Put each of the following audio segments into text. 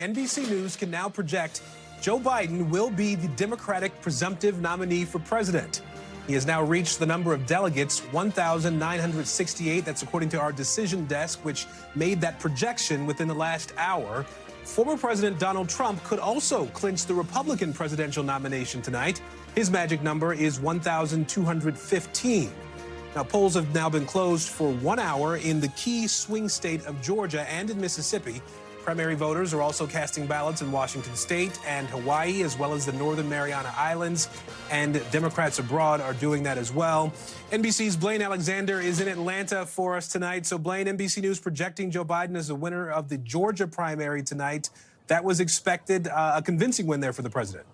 NBC News can now project Joe Biden will be the Democratic presumptive nominee for president. He has now reached the number of delegates, 1,968. That's according to our decision desk, which made that projection within the last hour. Former President Donald Trump could also clinch the Republican presidential nomination tonight. His magic number is 1,215. Now, polls have now been closed for 1 hour in the key swing state of Georgia and in Mississippi. Primary voters are also casting ballots in Washington State and Hawaii, as well as the Northern Mariana Islands. And Democrats abroad are doing that as well. NBC's Blayne Alexander is in Atlanta for us tonight. So, Blayne, NBC News projecting Joe Biden as the winner of the Georgia primary tonight. That was expected, a convincing win there for the president.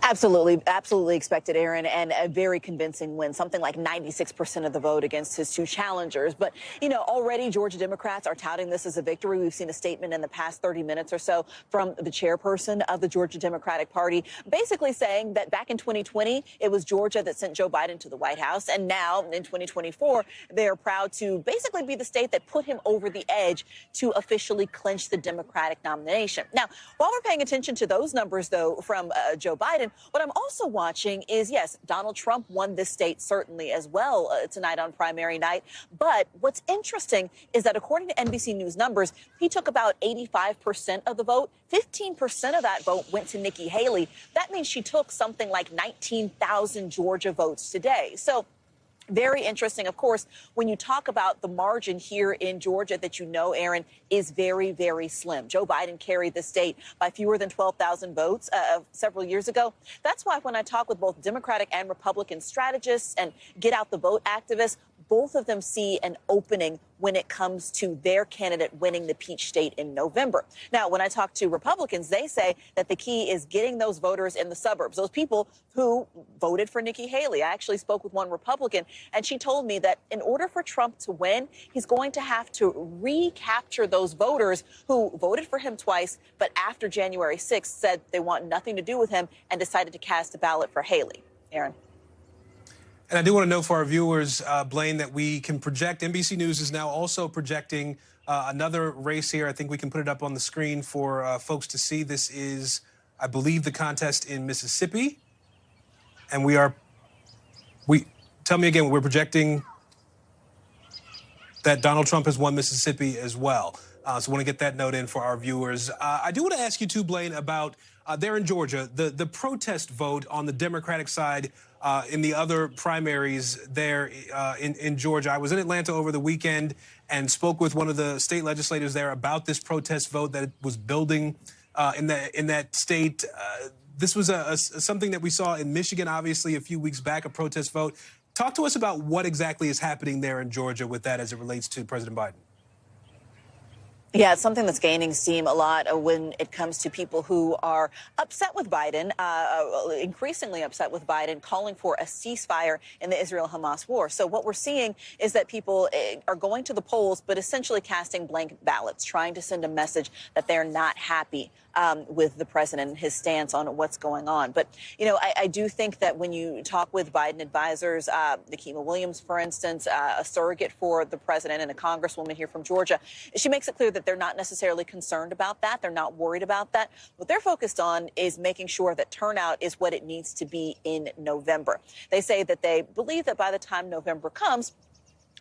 Absolutely expected, Aaron, and a very convincing win, something like 96% of the vote against his two challengers. But, you know, already Georgia Democrats are touting this as a victory. We've seen a statement in the past 30 minutes or so from the chairperson of the Georgia Democratic Party, basically saying that back in 2020, it was Georgia that sent Joe Biden to the White House. And now in 2024, they are proud to basically be the state that put him over the edge to officially clinch the Democratic nomination. Now, while we're paying attention to those numbers, though, from Joe Biden, what I'm also watching is, yes, Donald Trump won this state certainly as well tonight on primary night. But what's interesting is that according to NBC News numbers, he took about 85% of the vote. 15% of that vote went to Nikki Haley. That means she took something like 19,000 Georgia votes today. So very interesting. Of course, when you talk about the margin here in Georgia that you know, Aaron, is very, very slim. Joe Biden carried the state by fewer than 12,000 votes several years ago. That's why when I talk with both Democratic and Republican strategists and get out the vote activists, both of them see an opening when it comes to their candidate winning the Peach State in November. Now, when I talk to Republicans, they say that the key is getting those voters in the suburbs, those people who voted for Nikki Haley. I actually spoke with one Republican, and she told me that in order for Trump to win, he's going to have to recapture those voters who voted for him twice, but after January 6th said they want nothing to do with him and decided to cast a ballot for Haley. Aaron. And I do want to know for our viewers, Blayne, that we can project. NBC News is now also projecting another race here. I think we can put it up on the screen for folks to see. This is, I believe, the contest in Mississippi. And tell me again, we're projecting that Donald Trump has won Mississippi as well. So I want to get that note in for our viewers. I do want to ask you too, Blayne, about there in Georgia, the protest vote on the Democratic side in the other primaries there in Georgia. I was in Atlanta over the weekend and spoke with one of the state legislators there about this protest vote that was building in that state. This was something that we saw in Michigan, obviously, a few weeks back, a protest vote. Talk to us about what exactly is happening there in Georgia with that as it relates to President Biden. Yeah, it's something that's gaining steam a lot when it comes to people who are upset with Biden, increasingly upset with Biden, calling for a ceasefire in the Israel-Hamas war. So what we're seeing is that people are going to the polls, but essentially casting blank ballots, trying to send a message that they're not happy with the president and his stance on what's going on. But, you know, I do think that when you talk with Biden advisors, Nikema Williams, for instance, a surrogate for the president and a congresswoman here from Georgia, she makes it clear that they're not necessarily concerned about that. They're not worried about that. What they're focused on is making sure that turnout is what it needs to be in November. They say that they believe that by the time November comes,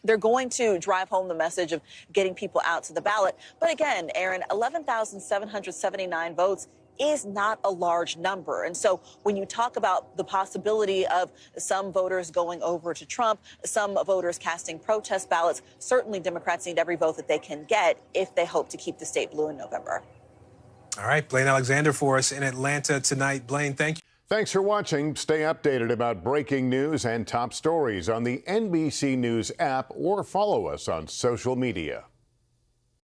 they're going to drive home the message of getting people out to the ballot. But again, Aaron, 11,779 votes is not a large number. And so when you talk about the possibility of some voters going over to Trump, some voters casting protest ballots, certainly Democrats need every vote that they can get if they hope to keep the state blue in November. All right, Blayne Alexander for us in Atlanta tonight. Blayne, thank you. Thanks for watching. Stay updated about breaking news and top stories on the NBC News app or follow us on social media.